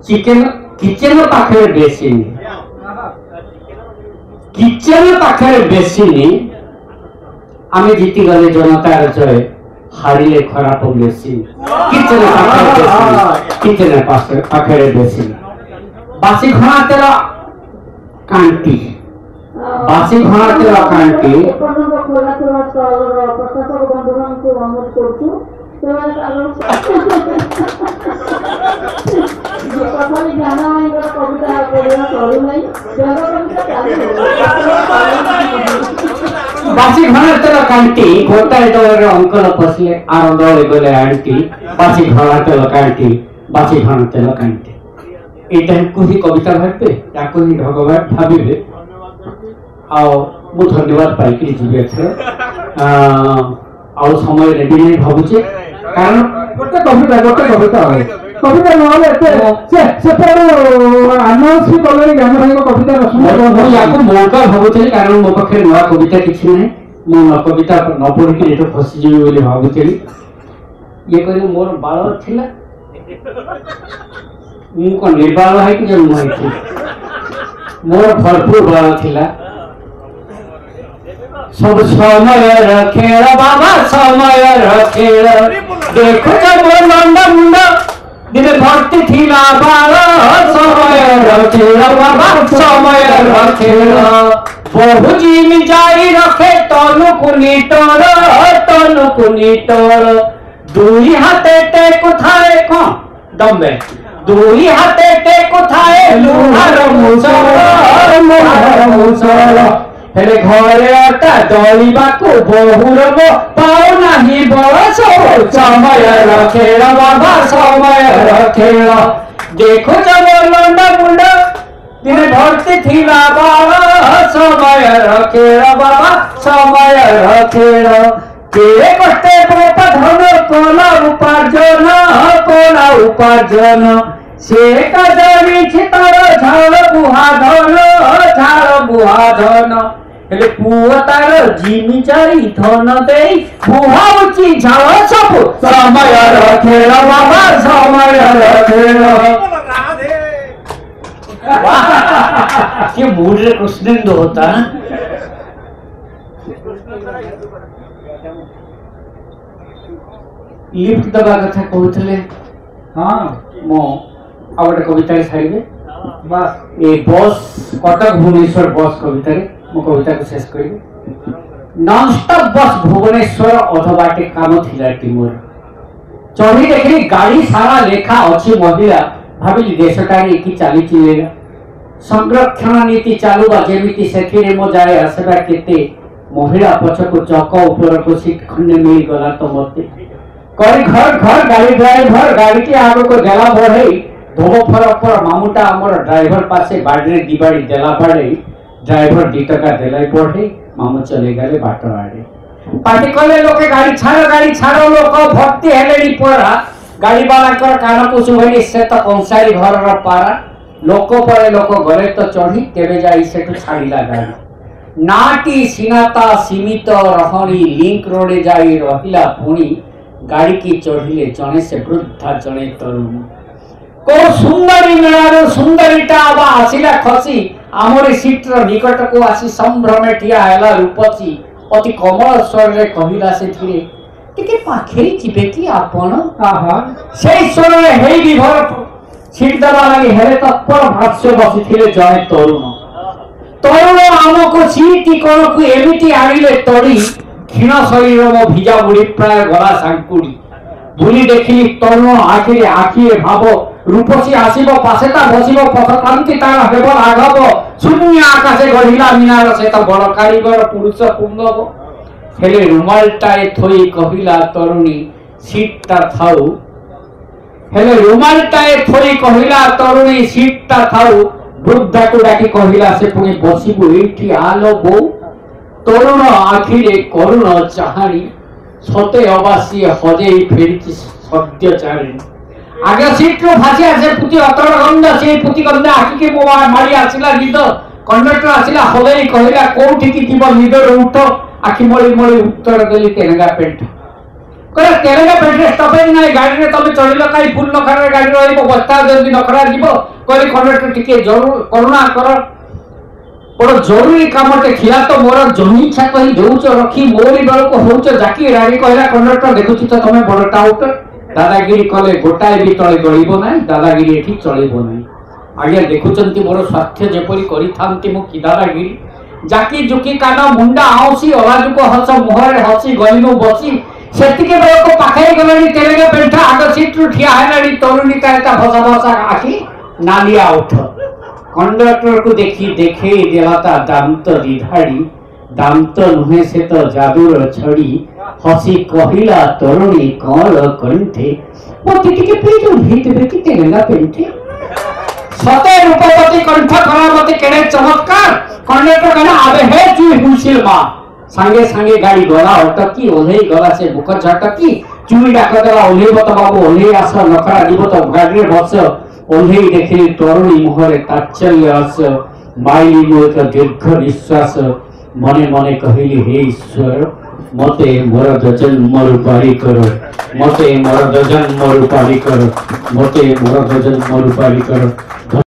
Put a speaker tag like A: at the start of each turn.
A: Chicken kitchen पाखे बेसिनी kitchen पाखे बेसिनी आमे जीती गले जनतार जय हारिले खराब बेसिनी किचन पाखे बेसिनी बासी घना तेल कांटी बासी घना तेल कांटी बासी घना तेल कांटी गोटाए दल अंकल पसले आर दल गले आंटी बासी घना तेल कांटी बासी घना तेल कांटी एटा को ही कविता भाबे याको ही भगवान भाबिबे मु धन्यवाद पाइकरी जीवे आ समय रेडी नहीं भाबुचे कारण गोटे कविता कविता नहले से अनाउंस भी कले ज्ञान भाई कविता सुन याको मौका भाबुचे कारण मो पखे नवा कविता किछि नै मो कविता न पढि के एतो फसी जीवे बोली भाबुचे ये कहि मोर बाळ थिला मु को निर्बाल है कि जन्म है मोर भरपूर बाळ थिला सब समय रखेल बाबा समय रखेल देखो जब लंडा मुंडा दिन भक्ति थिला बाल समय रखेल बाबा समय रखेल बहु जिम जाई रखे तनु को निटोर दुई हाथे टेक थाए को दम्बे दुई हाथे टेक थाए लुहार मुसर हेले घरे अटा दलिबा को बहुरब पाओ नाही बस समय रखेल बाबा समय रखेल देखो जब लंडा मुंडा दिन भक्ति थिला बाबा समय रखेल बाबा समय रखेल के कष्टे बाप धन कोला उपार्जन से का जानी छितर झाल बुहा धन हेले पुआ तार जिमी चारी धन दे बुहाउची झाल सब समय रखेल बाबा समय रखेल ये मूड रे कृष्णेंद्र होता लिफ्ट दबा कथा कहउथले हां मो आ गोटे कविता छाड़िबे बस ए बस कटक भुवनेश्वर बस कविता रे मो कविता को शेष करिबे नॉन स्टॉप बस भुवनेश्वर अधबाटे काम थिला टीमर चढ़ी देखली गाड़ी सारा लेखा अछि महिला भाबिली देशटारी की चाली चिलेला संरक्षण नीति चालू बा जेमिति सेथिरे मो जाय आसेबा केते महिला पछको चक ऊपर को सीट खंडे मिल गला तो मते करी घर घर गाड़ी ड्राइवर गाड़ी के आगे को देला बढ़े धोबो फरक पर मामुटा हमर ड्राइवर पासे बाडरे दिबाड़ी देला पड़े ड्राइवर 2 टका देलाई बढ़े मामू चले गले बाटर आड़े पार्टी कले लोके गाड़ी छाड़ो लोक भक्ति हेलेनी परा गाड़ी वाला कर कान को सुभनी से तो कंसारी घर र पारा लोक परे लोक गले तो चढ़ी केबे जाई सेटु छाड़ीला गाड़ी नाटी सिनाता सीमित रहणी लिंक रोडे जाई रहिला पुणी गाड़ी की चढ़िले जने से वृद्धा जने तरुण को सुंदरी मेलारो सुंदरीटा आबा आसिला खसी आमरे सीट रो निकट को आसी संभ्रमे ठिया हैला रूपसी अति कमल स्वर रे कहिला से थिरे टिके पाखेरी चिबे की आपण आहा सेई स्वर रे हेई विभर सीट दबा लागि हेले तत्पर भाष्य बसी थिले जने तरुण आमको सीटी कोन को एमिति आनिले तड़ी क्षीण शरीर मो भिजा बुढ़ी प्राय गला सांकुड़ी बुली देखिली तरुण आखिरी आखिए भाव रूपसी आसीब पासेता बसिब पथकांति तार हेब आगब शून्य आकाशे गढ़िला मीनार से तो बड़ कारीगर पुरुष पुंगब हेले रुमालटाए थोई कहिला तरुणी सीटटा थाउ हेले रुमालटाए थोई कहिला तरुणी सीटटा थाउ वृद्धा को डाकी कहिला से पुणी बसिबु एठी आलो बो तरुण आखिरे करुण चाहाणी सते अबासी हजेई फेरिची सत्य चारिणी आगे सीट रो फासी आसे पुती अतड़ गंध से पुती गंध आखि के मोवा मारी आसिला निद कंडक्टर आसिला हजेई कहिला कोठी की जीव निदर उठ आखि मळी मळी उत्तर देली तेनगा पेंट कहले तेरेगा पेट्रे स्टॉपेज ना गाड़ी रे तबे चढ़िलो काई फुल नखरा गाड़ी रहइबो बस्ता जल्दी नखरा जीवो कहले कंडक्टर टिके जरूर करुणा कर बड़ जरूरी कामटे थिला तो मोर जमी इच्छा कहि देउछ रखी मोरी बेल को होउछ जाकी रानी कहला कंडक्टर देखुछि तो तमे बड़ टाउट दादागिरी कले गोटाए भी तळे गळिबो नाही दादागिरी एठी चळिबो नाही आज्ञा देखुचंती मोर स्वास्थ्य जेपरि करि थांती मु कि दादागिरी जाकी जुकी काना मुंडा आउसी अलाजुको हस मुहरे हसी गलिनो बसी सेतिके बेल को पाखै गलनी तेरेगा पेंठा आग सीट रु ठिया हैलानी तरुणी कायता भसा भसा आखी नालिया उठ कंडक्टर को देखी देखे देवता दांत दिधाड़ी दांत नुहे से तो जादूर छड़ी हसी कहिला तरुणी कल कंठे मते टिके पेटो भीत बेकी तेरेगा पेंठे सते रूपवती कंठ करा मते केड़े चमत्कार कंडक्टर कहना आबे हे चुई हुसिल मा संगे संगे गाड़ी गला अटकी ओले गला से बुक झटकी चुई डाक देला ओले बत बाबू ओले आस नखरा जीव तो गाड़ी रे बस ओले देखि तरुणी मुहरे ताच्छल्य आस माइली मो एक दीर्घ निश्वास मने मने कहिली हे ईश्वर मते मोर जन्म रूपारी करो मते मोर जन्म रूपारी करो मते मोर जन्म रूपारी करो।